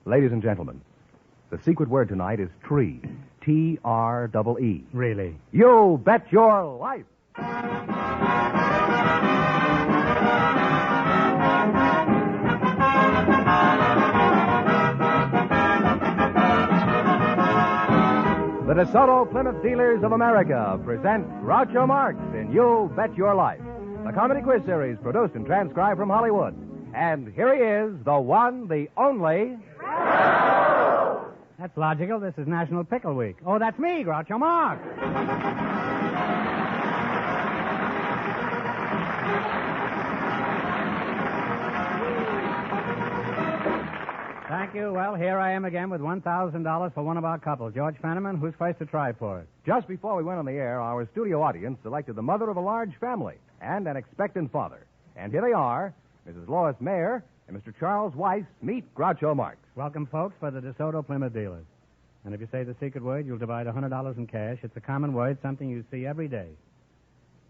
Ladies and gentlemen, the secret word tonight is tree. T-R-E-E. Really? You bet your life. The DeSoto Plymouth Dealers of America present Groucho Marx in You Bet Your Life, the comedy quiz series produced and transcribed from Hollywood. And here he is, the one, the only... That's logical. This is National Pickle Week. Oh, that's me, Groucho Marx. Thank you. Well, here I am again with $1,000 for one of our couples. George Fenneman, who's first to try for it? Just before we went on the air, our studio audience selected the mother of a large family and an expectant father. And here they are, Mrs. Lois Mayer and Mr. Charles Weiss. Meet Groucho Marx. Welcome, folks, for the DeSoto Plymouth Dealers. And if you say the secret word, you'll divide $100 in cash. It's a common word, something you see every day.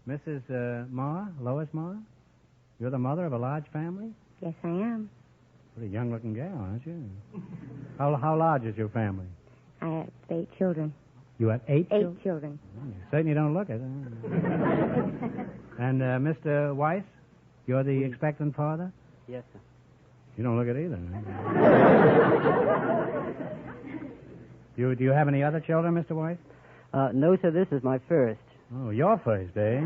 Mrs. Marr, Lois Marr, you're the mother of a large family? Yes, I am. Pretty young-looking gal, aren't you? How large is your family? I have 8 children. You have 8 children? 8 children. Oh, you certainly don't look it. And Mr. Weiss, you're the expectant father? Yes, sir. You don't look it either. Do you have any other children, Mr. Weiss? No, sir, this is my first. Oh, your first, eh?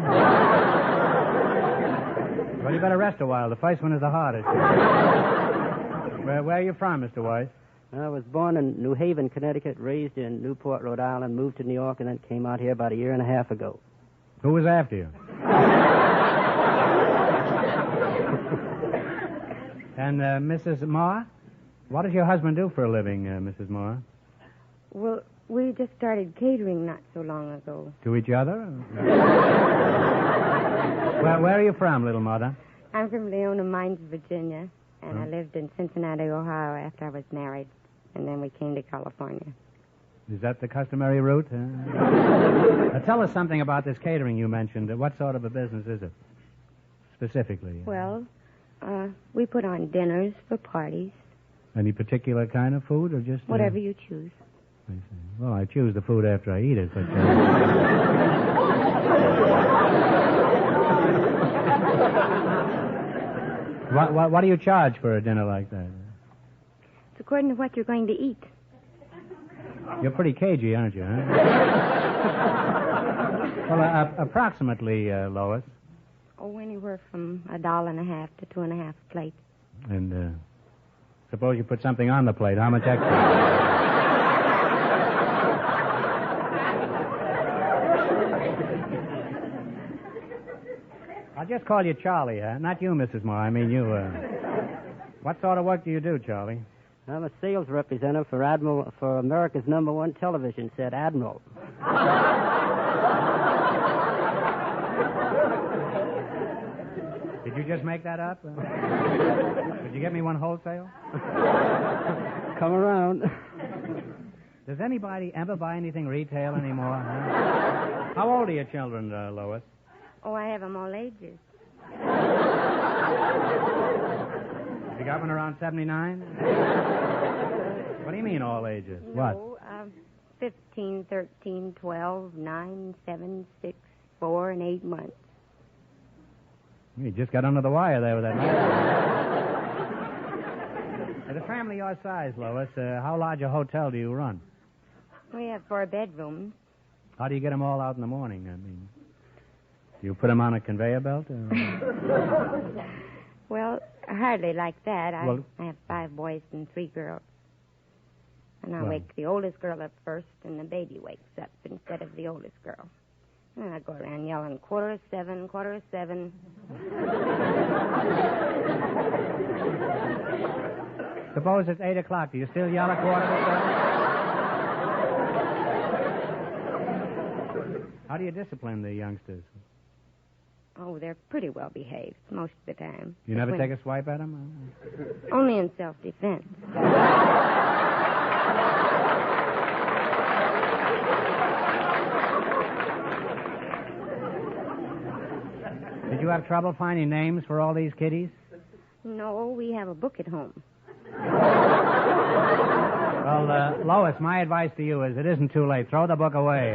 Well, you better rest a while. The first one is the hardest. Where are you from, Mr. Weiss? I was born in New Haven, Connecticut, raised in Newport, Rhode Island, moved to New York, and then came out here about a year and a half ago. Who was after you? And Mrs. Marr, what does your husband do for a living, Mrs. Marr? Well, we just started catering not so long ago. To each other? Well, where are you from, little mother? I'm from Leona Mines, Virginia, and I lived in Cincinnati, Ohio after I was married, and then we came to California. Is that the customary route? Now, tell us something about this catering you mentioned. What sort of a business is it, specifically? Well, we put on dinners for parties. Any particular kind of food, or just... Whatever you choose. I see. Well, I choose the food after I eat it, but... What do you charge for a dinner like that? It's according to what you're going to eat. You're pretty cagey, aren't you, huh? Well, approximately, Lois. Oh, anywhere from $1.50 to $2.50 a plate. And suppose you put something on the plate. How much extra? I'll just call you Charlie, huh? Not you, Mrs. Moore. I mean you. What sort of work do you do, Charlie? I'm a sales representative for America's #1 television set, Admiral. Did you just make that up? Could you get me one wholesale? Come around. Does anybody ever buy anything retail anymore? Huh? How old are your children, Lois? Oh, I have them all ages. You got one around 79? What do you mean, all ages? No, What? 15, 13, 12, 9, 7, 6, 4, and 8 months. You just got under the wire there with that. At a family your size, Lois, how large a hotel do you run? We have 4 bedrooms. How do you get them all out in the morning? I mean, do you put them on a conveyor belt? Well, hardly like that. I Well- have 5 boys and 3 girls. And I Well- wake the oldest girl up first, and the baby wakes up instead of the oldest girl. And I go around yelling, 7:15, 7:15. Suppose it's 8 o'clock. Do you still yell at 7:15? How do you discipline the youngsters? Oh, they're pretty well behaved most of the time. You never When- take a swipe at them? Only in self-defense. Did you have trouble finding names for all these kiddies? No, we have a book at home. Well, Lois, my advice to you is it isn't too late. Throw the book away.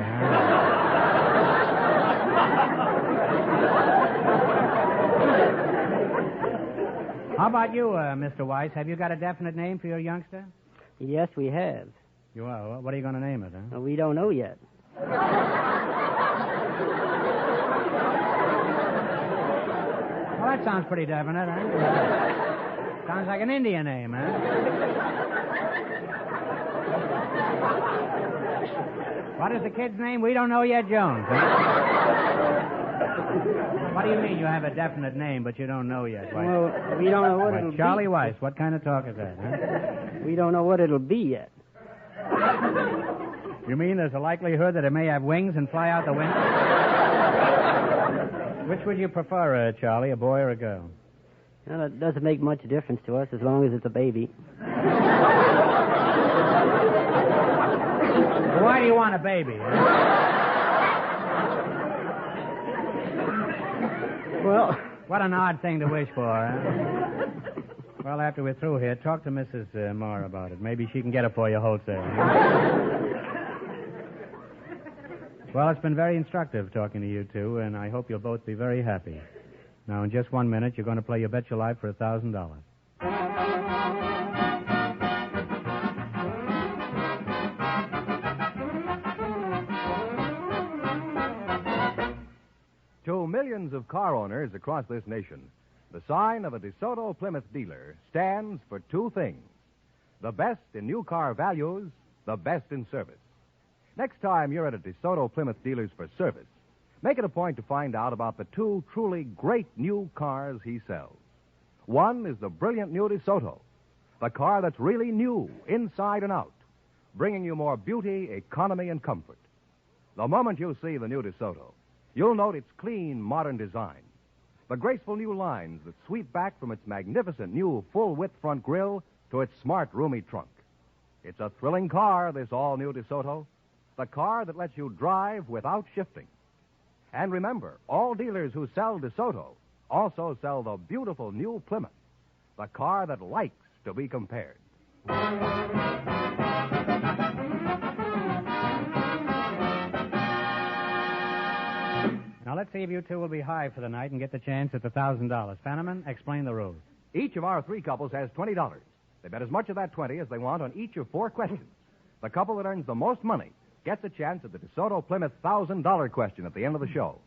How about you, Mr. Weiss? Have you got a definite name for your youngster? Yes, we have. You are. What are you going to name it, huh? We don't know yet. Well, that sounds pretty definite, huh? Sounds like an Indian name, huh? What is the kid's name? We don't know yet, Jones. Huh? What do you mean you have a definite name, but you don't know yet? Weiss? Well, we don't know what it'll Charlie be. Weiss, what kind of talk is that, huh? We don't know what it'll be yet. You mean there's a likelihood that it may have wings and fly out the window? Which would you prefer, Charlie, a boy or a girl? Well, it doesn't make much difference to us as long as it's a baby. Why do you want a baby? Well, what an odd thing to wish for, huh? Well, after we're through here, talk to Mrs. Marr about it. Maybe she can get it for you wholesale. Well, it's been very instructive talking to you two, and I hope you'll both be very happy. Now, in just 1 minute, you're going to play You Bet Your Life for $1,000. To millions of car owners across this nation, the sign of a DeSoto Plymouth dealer stands for two things: the best in new car values, the best in service. Next time you're at a DeSoto Plymouth dealer's for service, make it a point to find out about the two truly great new cars he sells. One is the brilliant new DeSoto, the car that's really new, inside and out, bringing you more beauty, economy, and comfort. The moment you see the new DeSoto, you'll note its clean, modern design, the graceful new lines that sweep back from its magnificent new full-width front grille to its smart, roomy trunk. It's a thrilling car, this all-new DeSoto, the car that lets you drive without shifting. And remember, all dealers who sell DeSoto also sell the beautiful new Plymouth, the car that likes to be compared. Now, let's see if you two will be high for the night and get the chance at the $1,000. Fenneman, explain the rules. Each of our three couples has $20. They bet as much of that 20 as they want on each of four questions. The couple that earns the most money gets a chance at the DeSoto Plymouth $1,000 question at the end of the show.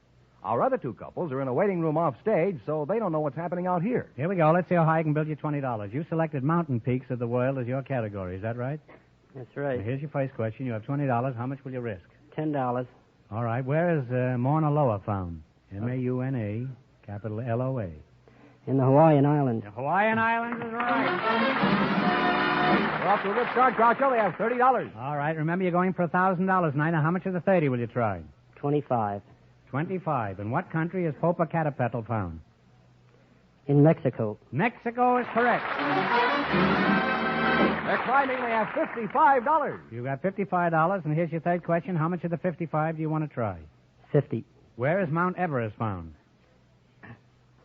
Our other two couples are in a waiting room off stage, so they don't know what's happening out here. Here we go. Let's see how high I can build you $20. You selected mountain peaks of the world as your category. Is that right? that's right. Now, here's your first question. You have $20. How much will you risk? $10. All right. Where is Mauna Loa found? M-A-U-N-A, capital L-O-A. In the Hawaiian Islands. The Hawaiian Islands is right. We're off to a good start, Groucho. They have $30. All right. Remember, you're going for $1,000. Now, how much of the 30 will you try? 25. 25. In what country is Popocatépetl found? In Mexico. Mexico is correct. They're climbing. They have $55. You got $55, and here's your third question. How much of the 55 do you want to try? 50. Where is Mount Everest found?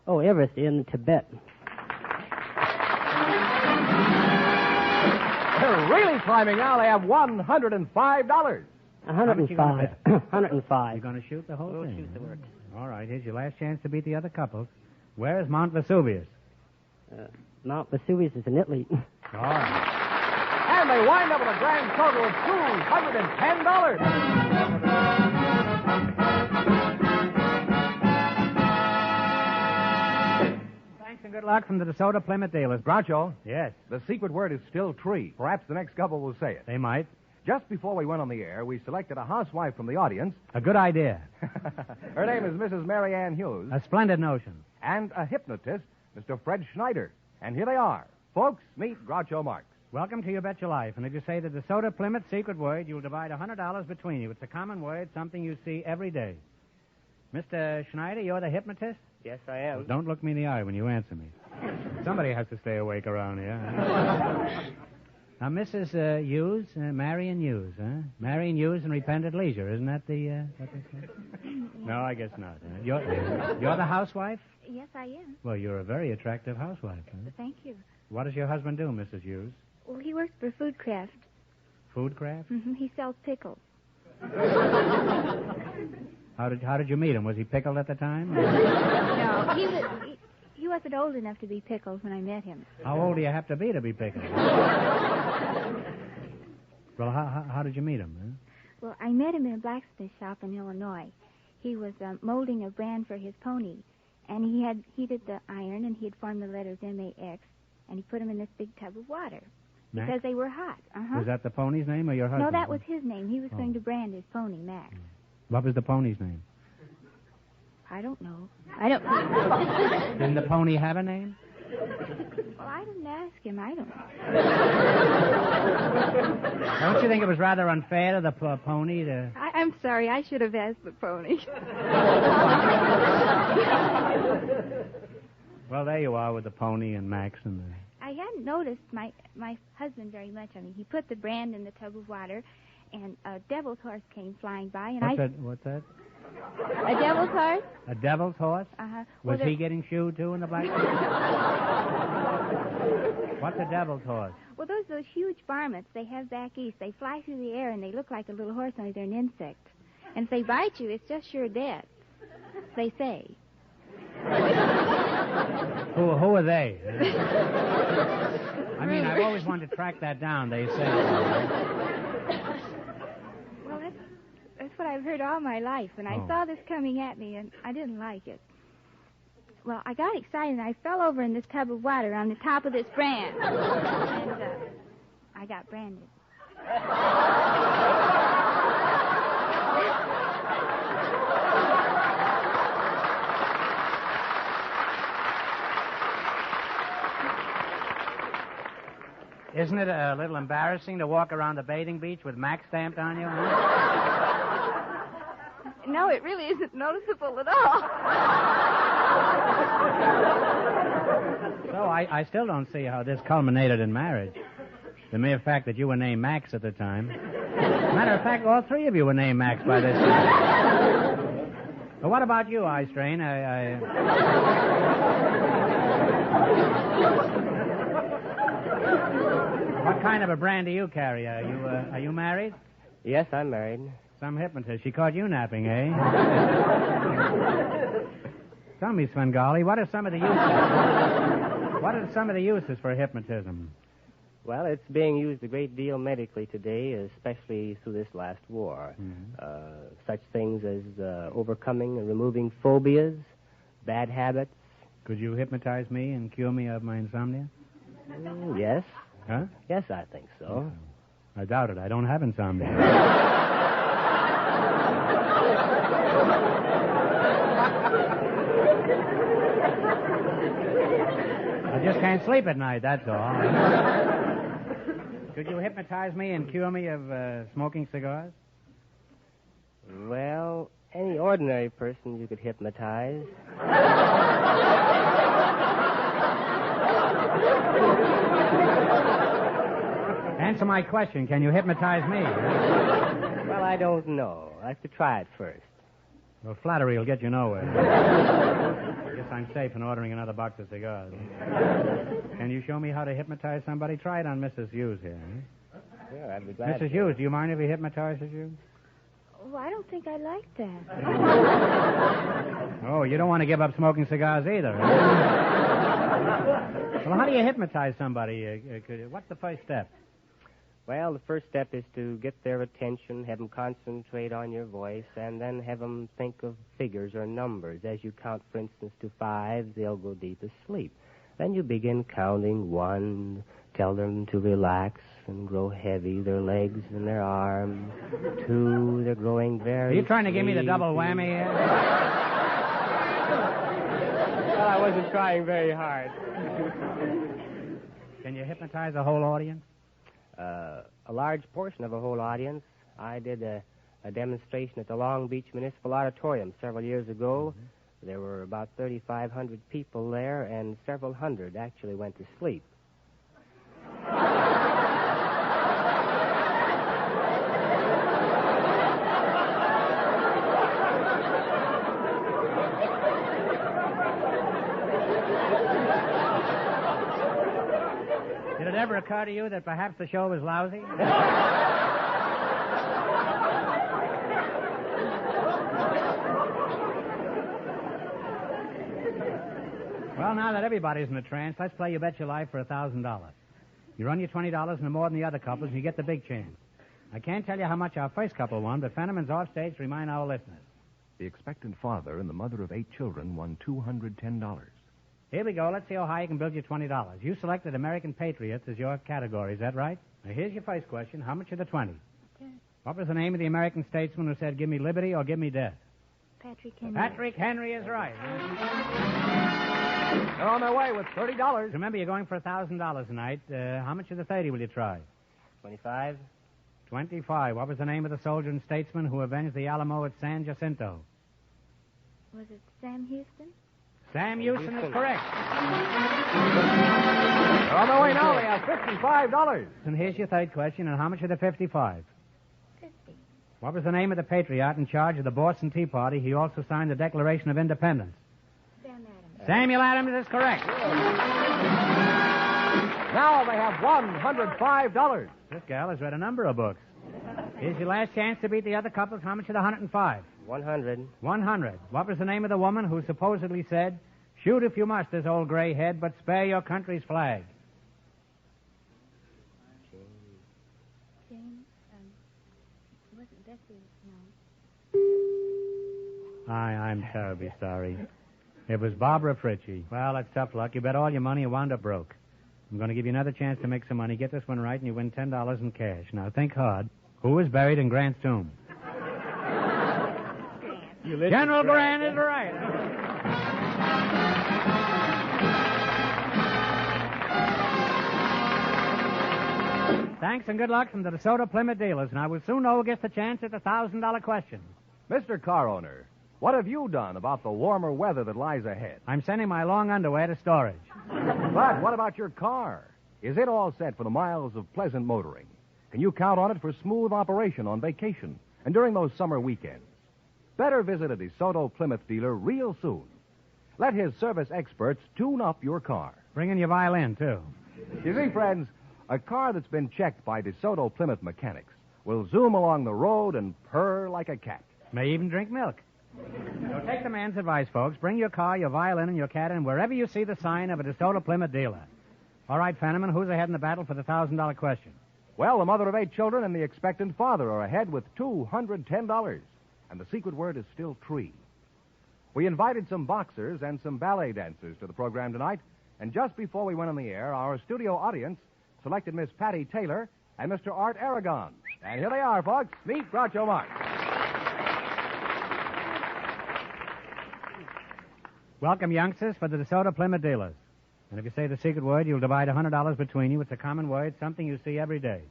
Oh, Everest in Tibet. They're really climbing now. They have $105. 105. 105. You're going to shoot the whole We'll thing? shoot the works. All right, here's your last chance to beat the other couples. Where is Mount Vesuvius? Mount Vesuvius is in Italy. All right. And they wind up with a grand total of $210. Thanks and good luck from the DeSoto Plymouth dealers. Groucho, Yes, the secret word is still tree. Perhaps the next couple will say it. they might. Just before we went on the air, we selected a housewife from the audience. A good idea. Her name is Mrs. Mary Ann Hughes. A splendid notion. And a hypnotist, Mr. Fred Schneider. And here they are. Folks, meet Groucho Marx. Welcome to You Bet Your Life. And if you say the DeSoto Plymouth secret word, you'll divide $100 between you. It's a common word, something you see every day. Mr. Schneider, you're the hypnotist? Yes, I am. Don't look me in the eye when you answer me. Somebody has to stay awake around here. Now, Mrs. Hughes, Marion Hughes, huh? Marion Hughes and Repentant Leisure. Isn't that the, what they say? No, I guess not. You're the housewife? Yes, I am. Well, you're a very attractive housewife, huh? Thank you. What does your husband do, Mrs. Hughes? Well, he works for Foodcraft. Food craft? Mm-hmm. He sells pickles. How did you meet him? Was he pickled at the time? No, he wasn't old enough to be pickled when I met him. How old do you have to be pickled? Well, how did you meet him? Huh? Well, I met him in a blacksmith shop in Illinois. He was molding a brand for his pony, and he had heated the iron, and he had formed the letters M-A-X, and he put them in this big tub of water because they were hot. Uh-huh. Was that the pony's name or your husband? No, that was his name. He was going to brand his pony, Max. What was the pony's name? I don't know. Didn't the pony have a name? Well, I didn't ask him. I don't know. Don't you think it was rather unfair to the pony to... I'm sorry. I should have asked the pony. Well, there you are with the pony and Max and the... I hadn't noticed my husband very much. I mean, he put the brand in the tub of water, and a devil's horse came flying by, and What's that? A devil's horse? A devil's horse? Uh-huh. Was he getting shoed, too, in the black... What's a devil's horse? Well, those huge varmints they have back east. They fly through the air, and they look like a little horse, only they're an insect. And if they bite you, it's just sure death, they say. Who are they? I mean, I've always wanted to track that down, they say. Well, that's what I've heard all my life, and I saw this coming at me, and I didn't like it. Well, I got excited, and I fell over in this tub of water on the top of this brand. And I got branded. Isn't it a little embarrassing to walk around the bathing beach with Max stamped on you? Huh? No, it really isn't noticeable at all. So I still don't see how this culminated in marriage. The mere fact that you were named Max at the time. Matter of fact, all three of you were named Max by this time. But what about you, Eye Strain? What kind of a brand do you carry? Are you married? Yes, I'm married. Some hypnotist. She caught you napping, eh? Tell me, Svengali, what are some of the uses for hypnotism? Well, it's being used a great deal medically today, especially through this last war. Mm-hmm. Such things as overcoming and removing phobias, bad habits. Could you hypnotize me and cure me of my insomnia? Yes. Huh? Yes, I think so. I doubt it. I don't have insomnia. I just can't sleep at night, that's all. Could you hypnotize me and cure me of smoking cigars? Well, any ordinary person you could hypnotize. Answer my question. Can you hypnotize me? Well, I don't know. I have to try it first. Well, flattery will get you nowhere. I guess I'm safe in ordering another box of cigars. Can you show me how to hypnotize somebody? Try it on Mrs. Hughes here. Eh? Sure, I'd be glad. Mrs. Hughes, do you mind if he hypnotizes you? Oh, I don't think I like that. Oh, you don't want to give up smoking cigars either. Eh? Well, how do you hypnotize somebody? What's the first step? Well, the first step is to get their attention, have them concentrate on your voice, and then have them think of figures or numbers. As you count, for instance, to 5, they'll go deep asleep. Then you begin counting 1, tell them to relax and grow heavy, their legs and their arms. 2, they're growing very Are you trying to give me the sleepy. double whammy here? Well, I wasn't trying very hard. Can you hypnotize a whole audience? A large portion of a whole audience. I did a demonstration at the Long Beach Municipal Auditorium several years ago. Mm-hmm. There were about 3,500 people there, and several hundred actually went to sleep. Did it ever occur to you that perhaps the show was lousy? Well, now that everybody's in a trance, let's play You Bet Your Life for $1,000. You run your $20 no more than the other couples, and you get the big chance. I can't tell you how much our first couple won, but Fenneman's offstage to remind our listeners. The expectant father and the mother of 8 children won $210. Here we go. Let's see how high you can build your $20. You selected American Patriots as your category. Is that right? Now, here's your first question. How much are the 20? Okay. What was the name of the American statesman who said, give me liberty or give me death? Patrick Henry. Patrick Henry is right. They're on their way with $30. Remember, you're going for $1,000 tonight. How much of the 30 will you try? 25. 25. What was the name of the soldier and statesman who avenged the Alamo at San Jacinto? Was it Sam Houston? Sam Houston is correct. They're on their way now. They have $55. And here's your third question. And how much are the 55? 50. What was the name of the patriot in charge of the Boston Tea Party? He also signed the Declaration of Independence. Sam Adams. Samuel Adams is correct. Now they have $105. This gal has read a number of books. Here's your last chance to beat the other couples. How much are the 105? 100. 100. What was the name of the woman who supposedly said, shoot if you must, this old gray head, but spare your country's flag? James, wasn't Bessie, no. I'm terribly sorry. It was Barbara Fritchie. Well, that's tough luck. You bet all your money and wound up broke. I'm going to give you another chance to make some money. Get this one right, and you win $10 in cash. Now, think hard. Who is buried in Grant's tomb? General Grant is right. Thanks and good luck from the DeSoto Plymouth dealers, and I will soon know who gets the chance at the $1,000 question. Mr. Car Owner, what have you done about the warmer weather that lies ahead? I'm sending my long underwear to storage. But what about your car? Is it all set for the miles of pleasant motoring? Can you count on it for smooth operation on vacation and during those summer weekends? Better visit a DeSoto Plymouth dealer real soon. Let his service experts tune up your car. Bring in your violin, too. You see, friends, a car that's been checked by DeSoto Plymouth mechanics will zoom along the road and purr like a cat. May even drink milk. So take the man's advice, folks. Bring your car, your violin, and your cat in wherever you see the sign of a DeSoto Plymouth dealer. All right, Fenneman, who's ahead in the battle for the $1,000 question? Well, the mother of 8 children and the expectant father are ahead with $210. And the secret word is still tree. We invited some boxers and some ballet dancers to the program tonight, and just before we went on the air, our studio audience selected Miss Patty Taylor and Mr. Art Aragon. And here they are, folks. Meet Groucho Marx. Welcome, youngsters, for the DeSoto Plymouth dealers. And if you say the secret word, you'll divide $100 between you. It's a common word, something you see every day.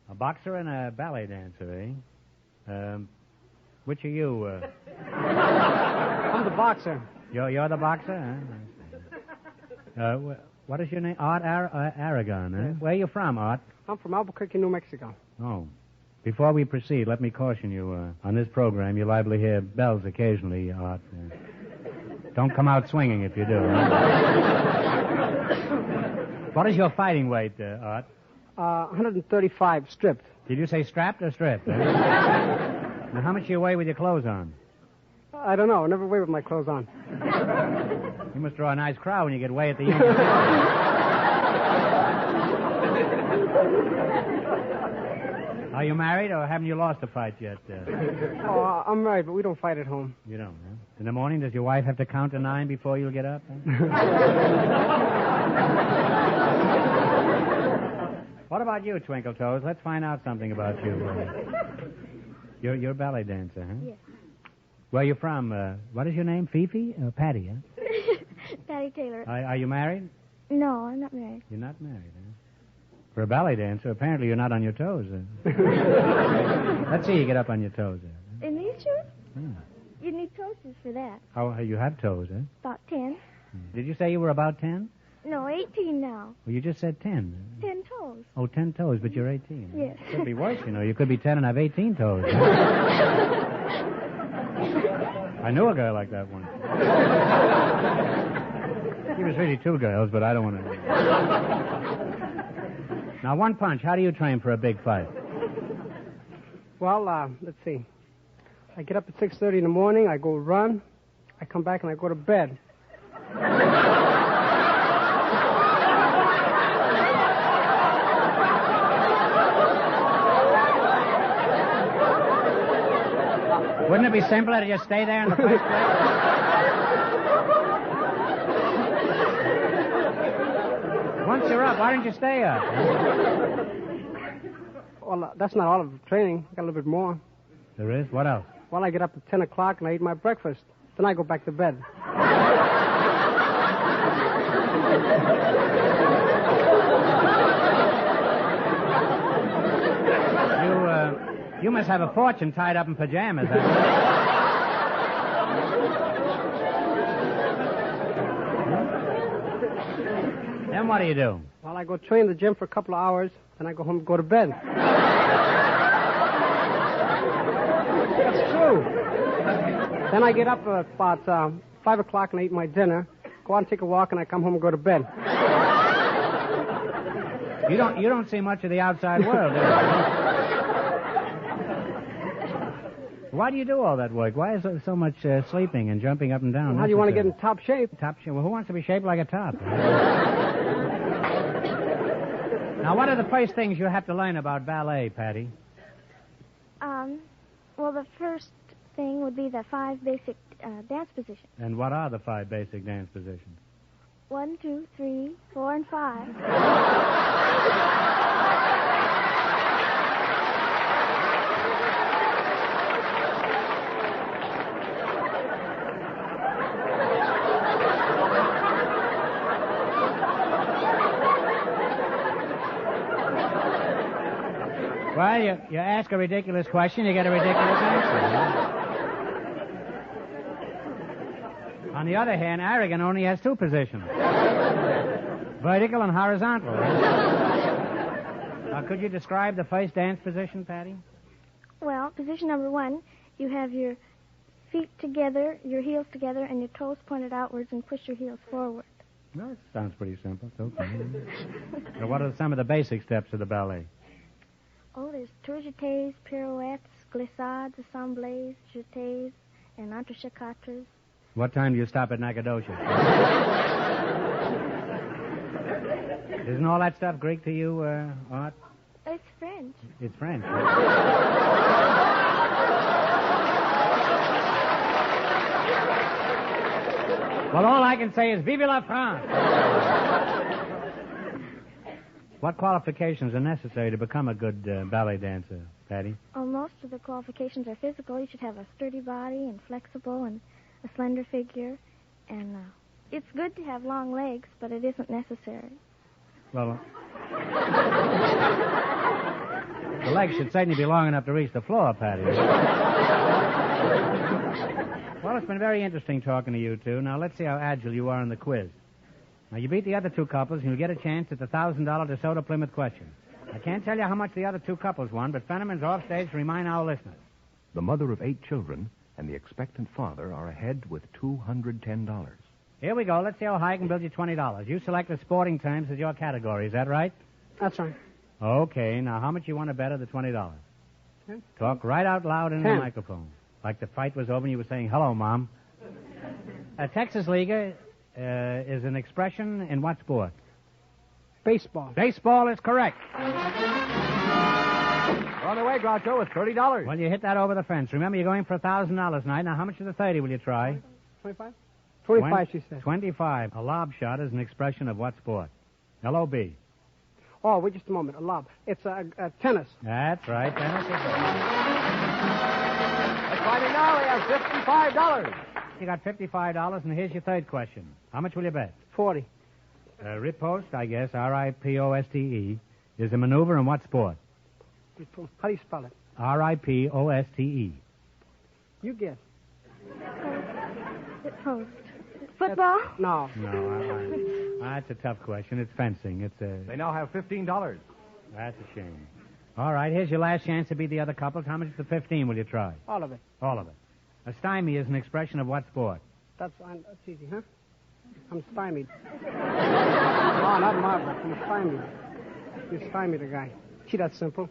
A boxer and a ballet dancer, eh? Which are you? I'm the boxer. You're the boxer, huh? What is your name? Art Aragon, eh? Yes. Where are you from, Art? I'm from Albuquerque, New Mexico. Oh. Before we proceed, let me caution you. On this program, you're liable to hear bells occasionally, Art. Don't come out swinging if you do. What is your fighting weight, Art? 135 stripped. Did you say strapped or stripped? Now, how much do you weigh with your clothes on? I don't know. I never weigh with my clothes on. You must draw a nice crowd when you get weighed at the union. Are you married, or haven't you lost a fight yet? I'm married, but we don't fight at home. You don't, huh? In the morning, does your wife have to count to 9 before you'll get up? Huh? What about you, Twinkle Toes? Let's find out something about you. You're a ballet dancer, huh? Yes. Where are you from? What is your name? Fifi? Patty, huh? Patty Taylor. Are you married? No, I'm not married. You're not married, huh? For a ballet dancer, apparently you're not on your toes. Let's see you get up on your toes there. In these shoes? Yeah. You need toasters for that. How you have toes, huh? About 10. Did you say you were about 10? No, 18 now. Well, you just said 10. 10 toes. Oh, 10 toes, but you're 18. Yes. Could be worse, you know. You could be 10 and have 18 toes. I knew a girl like that once. She was really 2 girls, but I don't want to. Now, one punch. How do you train for a big fight? Well, let's see. I get up at 6:30 in the morning. I go run. I come back and I go to bed. it be simpler to just stay there in the first place? Once you're up, why don't you stay up? Well, that's not all of the training. I got a little bit more. There is? What else? Well, I get up at 10 o'clock and I eat my breakfast. Then I go back to bed. You must have a fortune tied up in pajamas. Then what do you do? Well, I go train in the gym for a couple of hours, then I go home and go to bed. That's true. Then I get up at about 5 o'clock and I eat my dinner, go out and take a walk, and I come home and go to bed. You don't see much of the outside world, do you? Why do you do all that work? Why is there so much sleeping and jumping up and down? How do you want to get in top shape? Top shape? Well, who wants to be shaped like a top? Now, what are the first things you have to learn about ballet, Patty? Well, the first thing would be the 5 basic dance positions. And what are the 5 basic dance positions? 1, 2, 3, 4, and 5. Well, you ask a ridiculous question, you get a ridiculous answer. On the other hand, Aragon only has 2 positions. Vertical and horizontal. Now, could you describe the first dance position, Patty? Well, position number 1, you have your feet together, your heels together, and your toes pointed outwards, and push your heels forward. Well, that sounds pretty simple. It's okay. Now, what are some of the basic steps of the ballet? Oh, there's tours jetés, pirouettes, glissades, assemblées, jetés, and entrechacatras. What time do you stop at Nacogdoches? Isn't all that stuff Greek to you, Art? It's French. It's French. Well, all I can say is vive la France! What qualifications are necessary to become a good ballet dancer, Patty? Oh, most of the qualifications are physical. You should have a sturdy body and flexible and a slender figure. And it's good to have long legs, but it isn't necessary. Well, the legs should certainly be long enough to reach the floor, Patty. Well, it's been very interesting talking to you two. Now, let's see how agile you are in the quiz. Now, you beat the other 2 couples, and you'll get a chance at the $1,000 DeSoto Plymouth question. I can't tell you how much the other 2 couples won, but Fenneman's off stage to remind our listeners. The mother of 8 children and the expectant father are ahead with $210. Here we go. Let's see how high I can build you $20. You selected sporting terms as your category. Is that right? That's right. Okay. Now, how much you want to bet of the $20? 10. Talk right out loud in 10. the microphone. Like the fight was over and you were saying, hello, Mom. Texas Liga is an expression in what sport? Baseball. Baseball is correct. We're on the way, Groucho, with $30. Well, you hit that over the fence. Remember, you're going for $1,000 tonight. Now, how much of the 30 will you try? 25? 25, she said. 25. A lob shot is an expression of what sport? L-O-B. Oh, wait just a moment. A lob. It's tennis. That's right. Tennis is Let's find it now. We have $55. You got $55, and here's your third question. How much will you bet? 40. Riposte, I guess, R-I-P-O-S-T-E, is a maneuver in what sport? How do you spell it? R-I-P-O-S-T-E. You guess. Post. Football? No. No, that's a tough question. It's fencing. They now have $15. That's a shame. All right, here's your last chance to beat the other couples. How much of the 15 will you try? All of it. All of it. A stymie is an expression of what sport? That's easy, huh? I'm stymied. No, not marble. I'm stymied. You stymied the guy. Gee, that's simple.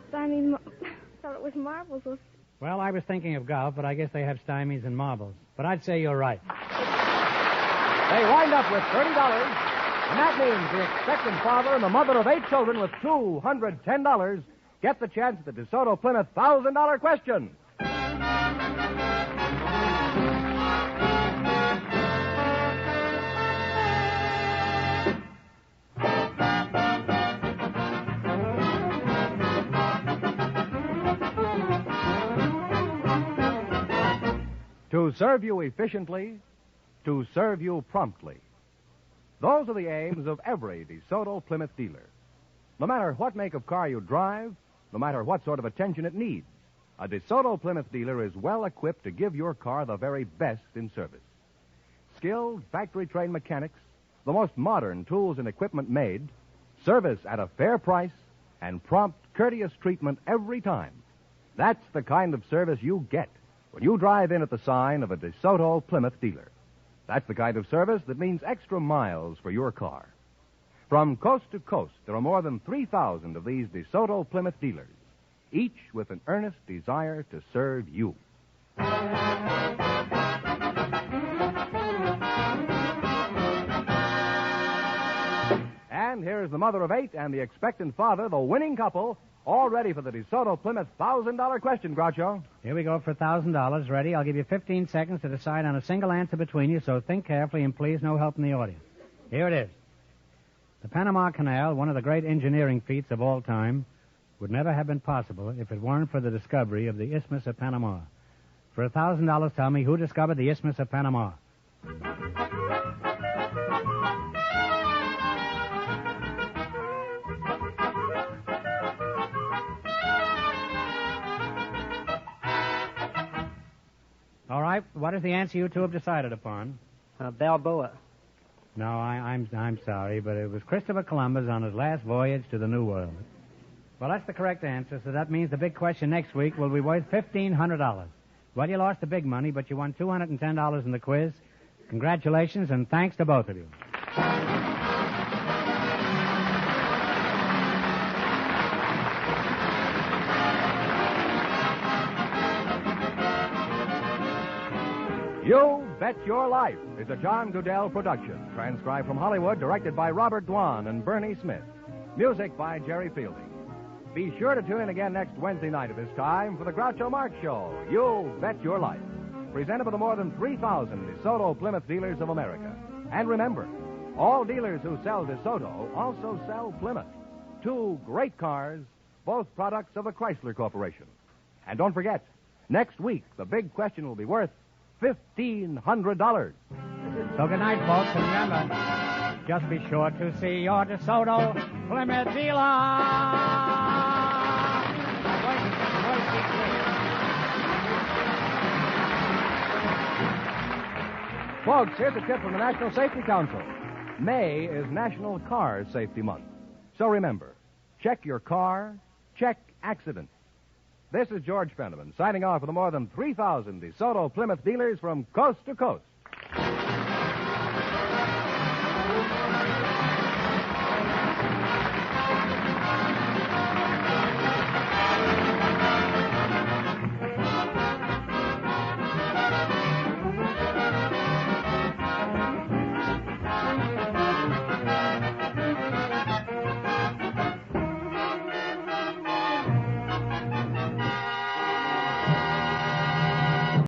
Stymied. Thought it was marbles. Well, I was thinking of golf, but I guess they have stymies and marbles. But I'd say you're right. They wind up with $30, and that means the expectant father and the mother of 8 children with $210 get the chance at the DeSoto Plymouth $1,000 question. To serve you efficiently, to serve you promptly. Those are the aims of every DeSoto Plymouth dealer. No matter what make of car you drive, no matter what sort of attention it needs, a DeSoto Plymouth dealer is well equipped to give your car the very best in service. Skilled, factory-trained mechanics, the most modern tools and equipment made, service at a fair price, and prompt, courteous treatment every time. That's the kind of service you get when you drive in at the sign of a DeSoto Plymouth dealer. That's the kind of service that means extra miles for your car. From coast to coast, there are more than 3,000 of these DeSoto Plymouth dealers, each with an earnest desire to serve you. And here's the mother of 8 and the expectant father, the winning couple, all ready for the DeSoto Plymouth $1,000 question, Groucho. Here we go for $1,000. Ready? I'll give you 15 seconds to decide on a single answer between you, so think carefully and please no help in the audience. Here it is. The Panama Canal, one of the great engineering feats of all time, would never have been possible if it weren't for the discovery of the Isthmus of Panama. For $1,000, tell me who discovered the Isthmus of Panama. All right, what is the answer you two have decided upon? Balboa. No, I'm sorry, but it was Christopher Columbus on his last voyage to the New World. Well, that's the correct answer, so that means the big question next week will be worth $1,500. Well, you lost the big money, but you won $210 in the quiz. Congratulations, and thanks to both of you. You Bet Your Life is a John Goodell production, transcribed from Hollywood, directed by Robert Dwan and Bernie Smith. Music by Jerry Fielding. Be sure to tune in again next Wednesday night at this time for the Groucho Marx Show, You Bet Your Life, presented by the more than 3,000 DeSoto Plymouth dealers of America. And remember, all dealers who sell DeSoto also sell Plymouth. Two great cars, both products of the Chrysler Corporation. And don't forget, next week the big question will be worth $1,500. So good night, folks, and remember, just be sure to see your DeSoto Plymouth dealer. Folks, here's a tip from the National Safety Council. May is National Car Safety Month. So remember, check your car, check accidents. This is George Fenneman signing off for the more than 3,000 DeSoto Plymouth dealers from coast to coast.